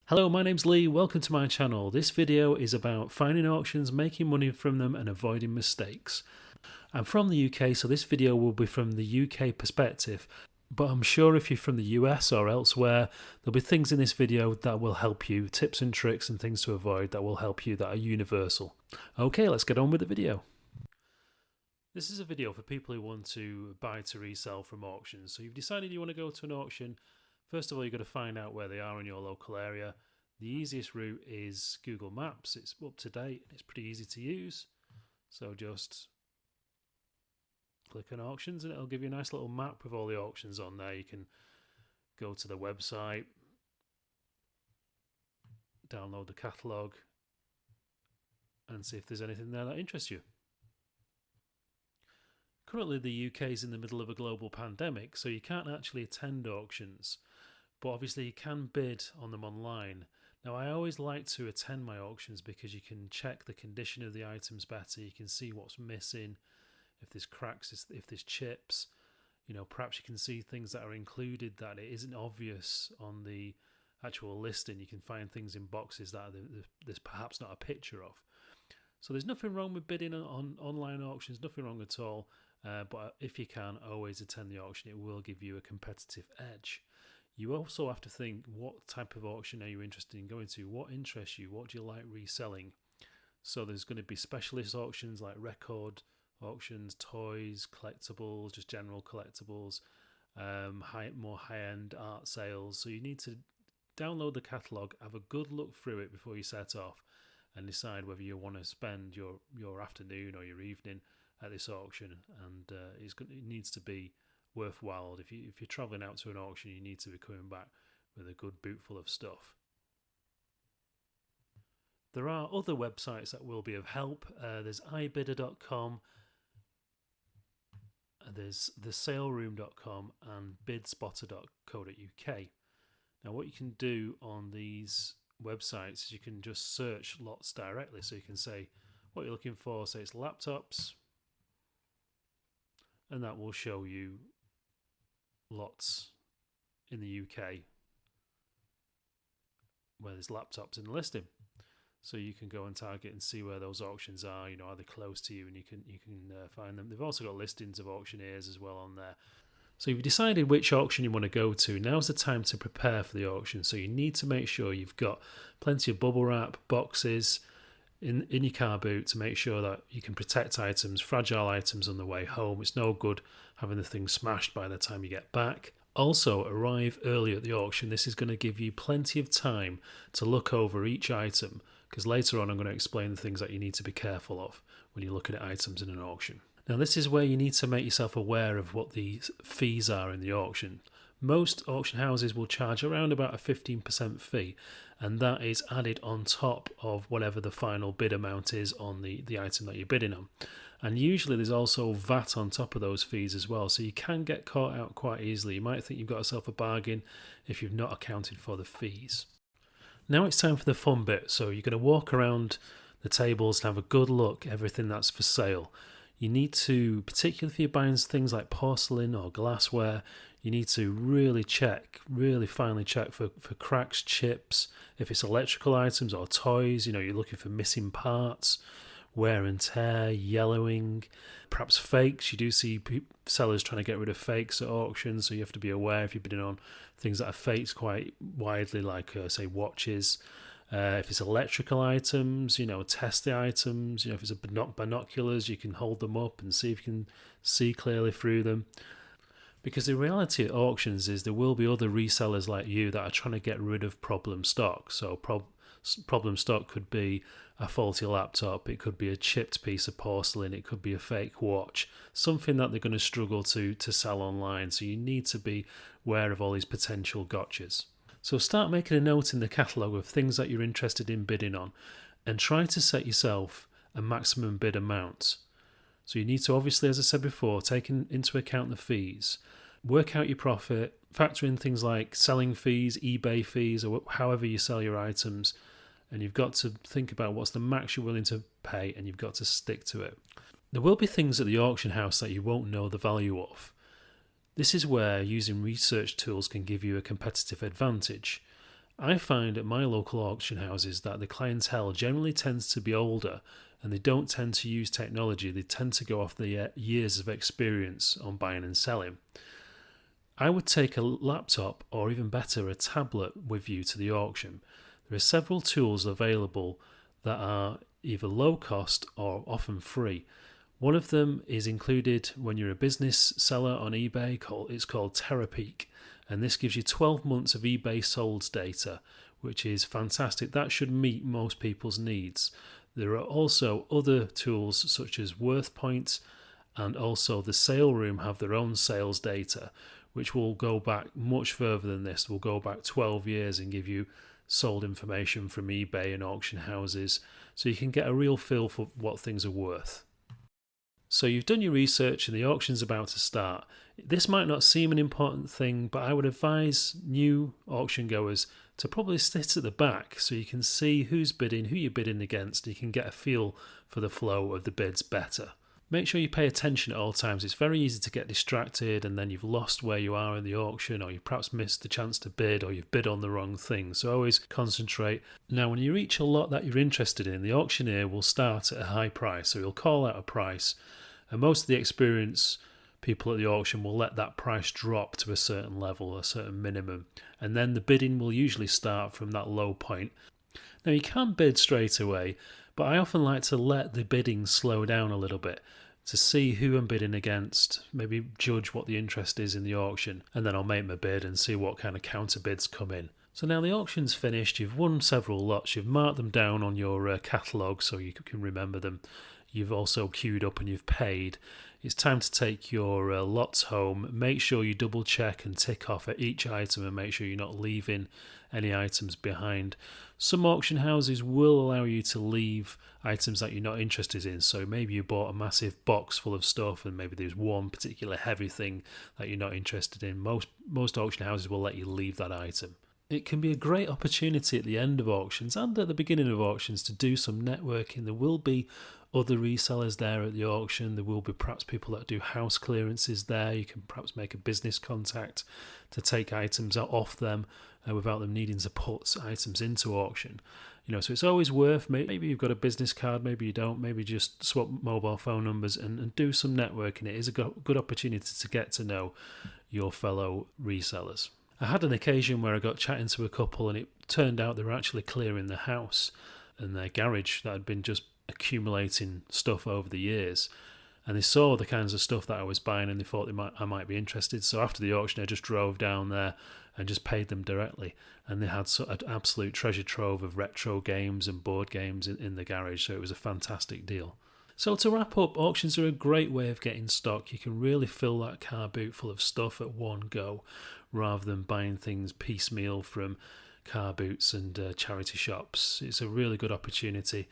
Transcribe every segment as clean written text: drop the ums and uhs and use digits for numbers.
Hello, my name's Lee. Welcome to my channel. This video is about finding auctions, making money from them and avoiding mistakes. I'm from the UK, so this video will be from the UK perspective, but I'm sure if you're from the US or elsewhere, there'll be things in this video that will help you, tips and tricks and things to avoid that will help you that are universal. Okay, let's get on with the video. This is a video for people who want to buy to resell from auctions. So you've decided you want to go to an auction. First of all, you've got to find out where they are in your local area. The easiest route is Google Maps. It's up to date and it's pretty easy to use. So just click on auctions and it'll give you a nice little map with all the auctions on there. You can go to the website, download the catalogue and see if there's anything there that interests you. Currently the UK is in the middle of a global pandemic, so you can't actually attend auctions, but obviously you can bid on them online. Now I always like to attend my auctions because you can check the condition of the items better, you can see what's missing, if there's cracks, if there's chips, perhaps you can see things that are included that it isn't obvious on the actual listing. You can find things in boxes that there's perhaps not a picture of. So there's nothing wrong with bidding on online auctions, nothing wrong at all. But if you can, always attend the auction. It will give you a competitive edge. You also have to think, what type of auction are you interested in going to? What interests you? What do you like reselling? So there's going to be specialist auctions like record auctions, toys, collectibles, just general collectibles, more high-end art sales. So you need to download the catalogue, have a good look through it before you set off and decide whether you want to spend your afternoon or your evening at this auction, and it needs to be worthwhile. If you're travelling out to an auction, you need to be coming back with a good boot full of stuff. There are other websites that will be of help. There's iBidder.com, there's thesaleroom.com and bidspotter.co.uk. Now what you can do on these websites is you can just search lots directly. So you can say what you're looking for, say it's laptops, and that will show you lots in the UK where there's laptops in the listing. So you can go and target and see where those auctions are. Are they close to you, and you can find them. They've also got listings of auctioneers as well on there. So you've decided which auction you want to go to. Now's the time to prepare for the auction. So you need to make sure you've got plenty of bubble wrap, boxes in your car boot to make sure that you can protect items, fragile items on the way home. It's no good having the thing smashed by the time you get back. Also, arrive early at the auction. This is going to give you plenty of time to look over each item, because later on I'm going to explain the things that you need to be careful of when you're looking at items in an auction. Now this is where you need to make yourself aware of what the fees are in the auction. Most auction houses will charge around about a 15% fee, and that is added on top of whatever the final bid amount is on the item that you're bidding on. And usually there's also VAT on top of those fees as well, so you can get caught out quite easily. You might think you've got yourself a bargain if you've not accounted for the fees. Now it's time for the fun bit. So you're going to walk around the tables and have a good look at everything that's for sale. You need to, particularly if you're buying things like porcelain or glassware, you need to really finely check for cracks, chips. If it's electrical items or toys, you're looking for missing parts, wear and tear, yellowing, perhaps fakes. You do see sellers trying to get rid of fakes at auctions, so you have to be aware if you're bidding on things that are fakes quite widely, like say watches. If it's electrical items, test the items. If it's binoculars, you can hold them up and see if you can see clearly through them. Because the reality at auctions is there will be other resellers like you that are trying to get rid of problem stock. So problem stock could be a faulty laptop, it could be a chipped piece of porcelain, it could be a fake watch, something that they're going to struggle to sell online. So you need to be aware of all these potential gotchas. So start making a note in the catalogue of things that you're interested in bidding on, and try to set yourself a maximum bid amount. So you need to, obviously, as I said before, take into account the fees, work out your profit, factor in things like selling fees, eBay fees, or however you sell your items, and you've got to think about what's the max you're willing to pay, and you've got to stick to it. There will be things at the auction house that you won't know the value of. This is where using research tools can give you a competitive advantage. I find at my local auction houses that the clientele generally tends to be older and they don't tend to use technology. They tend to go off the years of experience on buying and selling. I would take a laptop or even better a tablet with you to the auction. There are several tools available that are either low cost or often free. One of them is included when you're a business seller on eBay. It's called Terapeak, and this gives you 12 months of eBay sold data, which is fantastic. That should meet most people's needs. There are also other tools such as WorthPoint, and also the Sale Room have their own sales data, which will go back much further than this. Will go back 12 years and give you sold information from eBay and auction houses, so you can get a real feel for what things are worth. So you've done your research and the auction's about to start. This might not seem an important thing, but I would advise new auction goers to probably sit at the back so you can see who's bidding, who you're bidding against. You can get a feel for the flow of the bids better. Make sure you pay attention at all times. It's very easy to get distracted and then you've lost where you are in the auction, or you perhaps missed the chance to bid, or you've bid on the wrong thing. So always concentrate. Now when you reach a lot that you're interested in, the auctioneer will start at a high price. So he'll call out a price, and most of the experienced people at the auction will let that price drop to a certain level, a certain minimum, and then the bidding will usually start from that low point. Now you can bid straight away, but I often like to let the bidding slow down a little bit to see who I'm bidding against, maybe judge what the interest is in the auction, and then I'll make my bid and see what kind of counter bids come in. So now the auction's finished, you've won several lots, you've marked them down on your catalogue so you can remember them. You've also queued up and you've paid. It's time to take your lots home. Make sure you double check and tick off at each item and make sure you're not leaving any items behind. Some auction houses will allow you to leave items that you're not interested in. So maybe you bought a massive box full of stuff and maybe there's one particular heavy thing that you're not interested in. Most auction houses will let you leave that item. It can be a great opportunity at the end of auctions and at the beginning of auctions to do some networking. There will be other resellers there at the auction. There will be perhaps people that do house clearances there. You can perhaps make a business contact to take items off them without them needing to put items into auction. So it's always worth, maybe you've got a business card, maybe you don't, maybe just swap mobile phone numbers and do some networking. It is a good opportunity to get to know your fellow resellers. I had an occasion where I got chatting to a couple and it turned out they were actually clearing the house and their garage that had been just accumulating stuff over the years, and they saw the kinds of stuff that I was buying and they thought I might be interested. So after the auction I just drove down there and just paid them directly, and they had an absolute treasure trove of retro games and board games in the garage, so it was a fantastic deal. So to wrap up, auctions are a great way of getting stock. You can really fill that car boot full of stuff at one go rather than buying things piecemeal from car boots and charity shops. It's a really good opportunity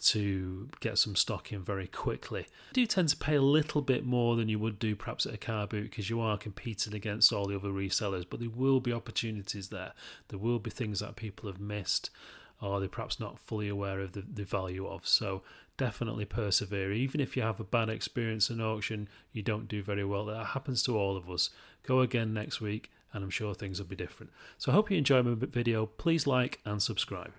to get some stock in very quickly. You do tend to pay a little bit more than you would do perhaps at a car boot because you are competing against all the other resellers, but there will be opportunities there. There will be things that people have missed or they're perhaps not fully aware of the value of. So definitely persevere. Even if you have a bad experience in auction, you don't do very well. That happens to all of us. Go again next week and I'm sure things will be different. So I hope you enjoyed my video. Please like and subscribe.